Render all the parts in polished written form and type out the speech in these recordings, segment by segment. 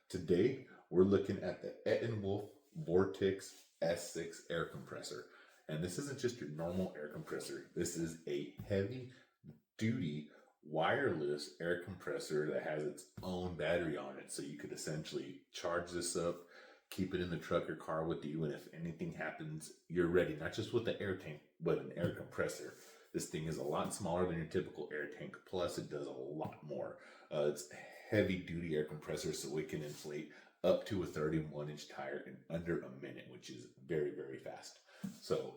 Today, we're looking at the ETENWOLF VORTEX S6 air compressor. And this isn't just your normal air compressor. This is a heavy duty wireless air compressor that has its own battery on it. So you could essentially charge this up, keep it in the truck or car with you, and if anything happens, you're ready. Not just with the air tank, but an air compressor. This thing is a lot smaller than your typical air tank, plus it does a lot more. It's heavy duty air compressor, so it can inflate up to a 31-inch tire in under a minute, which is very, very fast. So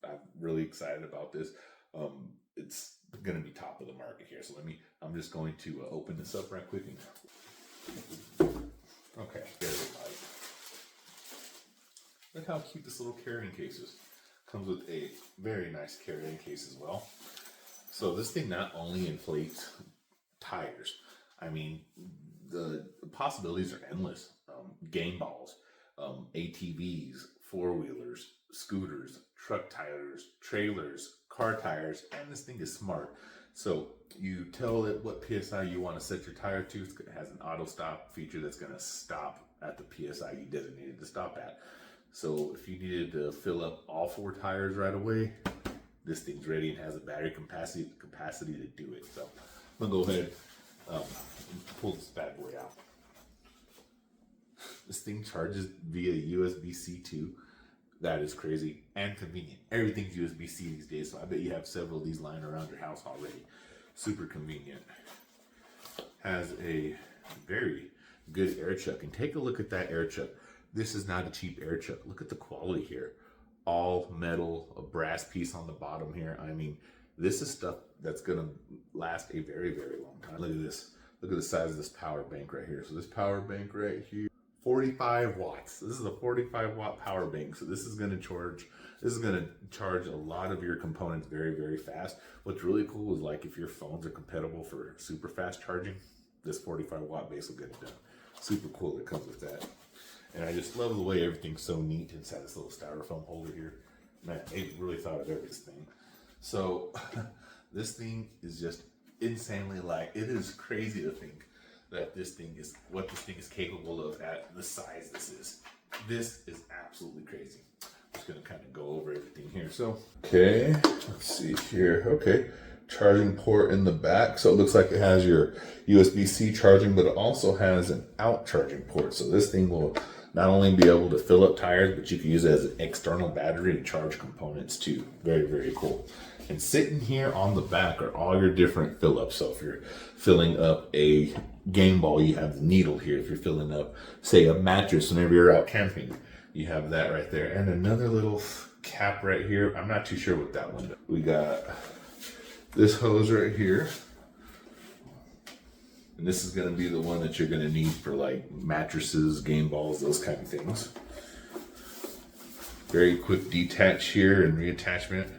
I'm really excited about this. It's going to be top of the market here. So I'm just going to open this up right quick. Okay, there's the light. Look how cute this little carrying case is. Comes with a very nice carrying case as well. So this thing not only inflates tires, I mean, the possibilities are endless. Game balls, ATVs, four-wheelers, scooters, truck tires, trailers, car tires, and this thing is smart. So you tell it what PSI you want to set your tire to. It has an auto stop feature that's going to stop at the PSI you designated to stop at. So if you needed to fill up all 4 tires right away, this thing's ready and has a battery capacity to do it. So I'm gonna go ahead and pull this bad boy out. This thing charges via USB-C too. That is crazy and convenient. Everything's USB-C these days, so I bet you have several of these lying around your house already. Super convenient. Has a very good air chuck, and take a look at that air chuck. This is not a cheap air chuck. Look at the quality here. All metal, a brass piece on the bottom here. I mean, this is stuff that's gonna last a very, very long time. Look at this. Look at the size of this power bank right here. So this power bank right here, 45 watts. This is a 45-watt power bank. So this is gonna charge a lot of your components very, very fast. What's really cool is, like, if your phones are compatible for super fast charging, this 45-watt base will get it done. Super cool that comes with that. And I just love the way everything's so neat inside this little styrofoam holder here. Man, they really thought of everything. So this thing is just insanely light. It is crazy to think that what this thing is capable of at the size this is. This is absolutely crazy. I'm just gonna kind of go over everything here. So, okay, let's see here. Okay, charging port in the back. So it looks like it has your USB-C charging, but it also has an out charging port. So this thing will not only be able to fill up tires, but you can use it as an external battery to charge components too. Very, very cool. And sitting here on the back are all your different fill-ups. So if you're filling up a game ball, you have the needle here. If you're filling up, say, a mattress whenever you're out camping, you have that right there. And another little cap right here. I'm not too sure what that one does. We got this hose right here. And this is going to be the one that you're going to need for, like, mattresses, game balls, those kind of things. Very quick detach here and reattachment.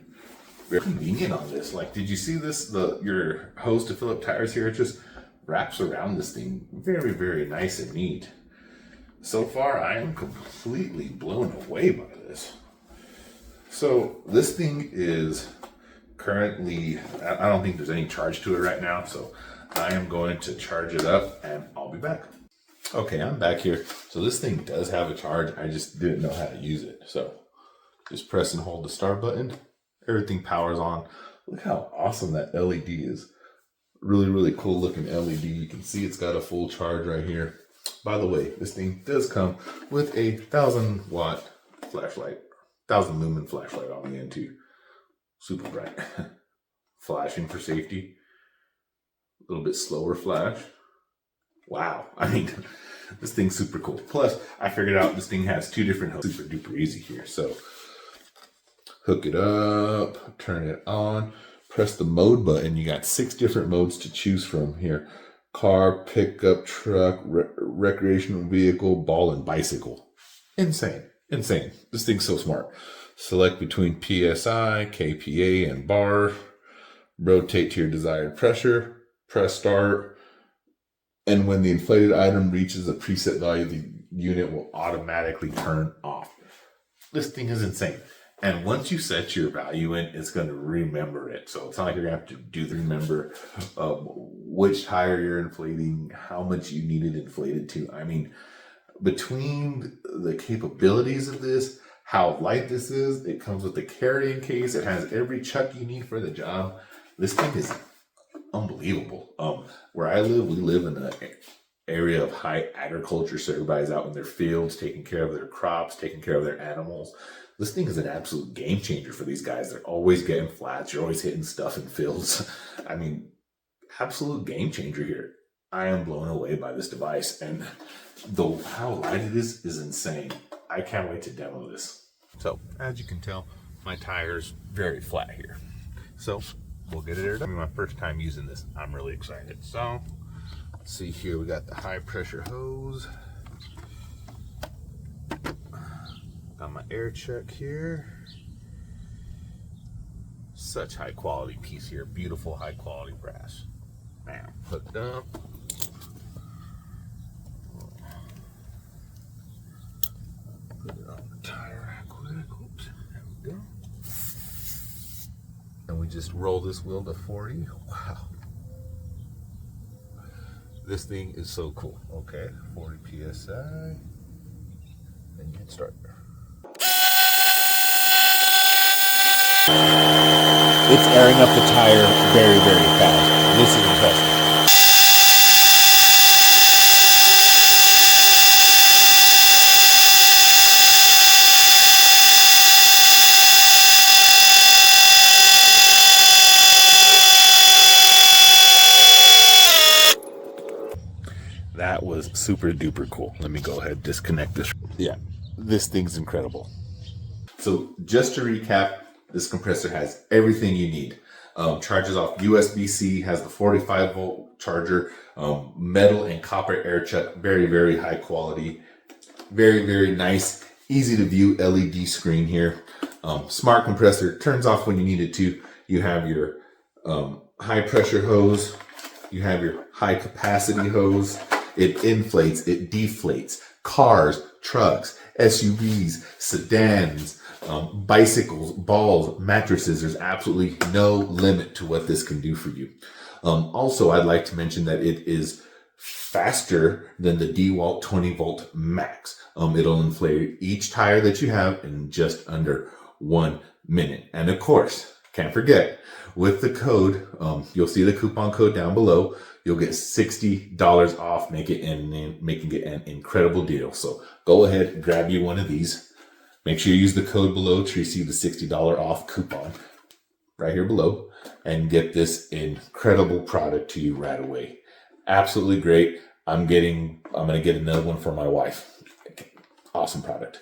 Very convenient on this. Like, did you see this? Your hose to fill up tires here, it just wraps around this thing. Very, very nice and neat. So far, I am completely blown away by this. So this thing is currently, I don't think there's any charge to it right now, so I am going to charge it up and I'll be back. Okay, I'm back here. So this thing does have a charge. I just didn't know how to use it. So just press and hold the start button. Everything powers on. Look how awesome that LED is. Really, really cool looking LED. You can see it's got a full charge right here. By the way, this thing does come with a 1,000-watt flashlight, 1,000 lumen flashlight on the end too. Super bright. Flashing for safety. A little bit slower flash. Wow. I mean, this thing's super cool. Plus, I figured out this thing has 2 different hooks. Super duper easy here. So, hook it up, turn it on, press the mode button. You got 6 different modes to choose from here. Car, pickup, truck, recreational vehicle, ball, and bicycle. Insane. Insane. This thing's so smart. Select between PSI, KPA, and bar. Rotate to your desired pressure. Press start, and when the inflated item reaches a preset value, the unit will automatically turn off. This thing is insane. And once you set your value in, it's going to remember it. So it's not like you're going to have to do the remember which tire you're inflating, how much you need it inflated to. I mean, between the capabilities of this, how light this is, it comes with the carrying case, it has every chuck you need for the job. This thing is unbelievable. Where I live, we live in an area of high agriculture, so everybody's out in their fields taking care of their crops, taking care of their animals. This thing is an absolute game changer for these guys. They're always getting flats. You're always hitting stuff in fields. I mean, absolute game changer here. I am blown away by this device, and how light it is insane. I can't wait to demo this. So, as you can tell, my tire's very flat here. So, we'll get it aired up. My first time using this. I'm really excited. So, let's see here. We got the high pressure hose. Got my air check here. Such high quality piece here. Beautiful high quality brass. Now, hooked up. Put it on the tire right quick. Oops, there we go. And we just roll this wheel to 40. Wow. This thing is so cool. Okay, 40 PSI. And hit start. It's airing up the tire very, very fast. This is impressive. That was super duper cool. Let me go ahead and disconnect this. Yeah, this thing's incredible. So just to recap, this compressor has everything you need. Charges off USB-C, has the 45 volt charger, metal and copper air chuck, very, very high quality. Very, very nice, easy to view LED screen here. Smart compressor, turns off when you need it to. You have your high pressure hose. You have your high capacity hose. It inflates, it deflates. Cars, trucks, SUVs, sedans, bicycles, balls, mattresses. There's absolutely no limit to what this can do for you. Also, I'd like to mention that it is faster than the DeWalt 20 volt max. It'll inflate each tire that you have in just under 1 minute. And of course, can't forget, with the code, you'll see the coupon code down below. You'll get $60 off, making it an incredible deal. So go ahead and grab you one of these. Make sure you use the code below to receive the $60 off coupon right here below and get this incredible product to you right away. Absolutely great. I'm going to get another one for my wife. Awesome product.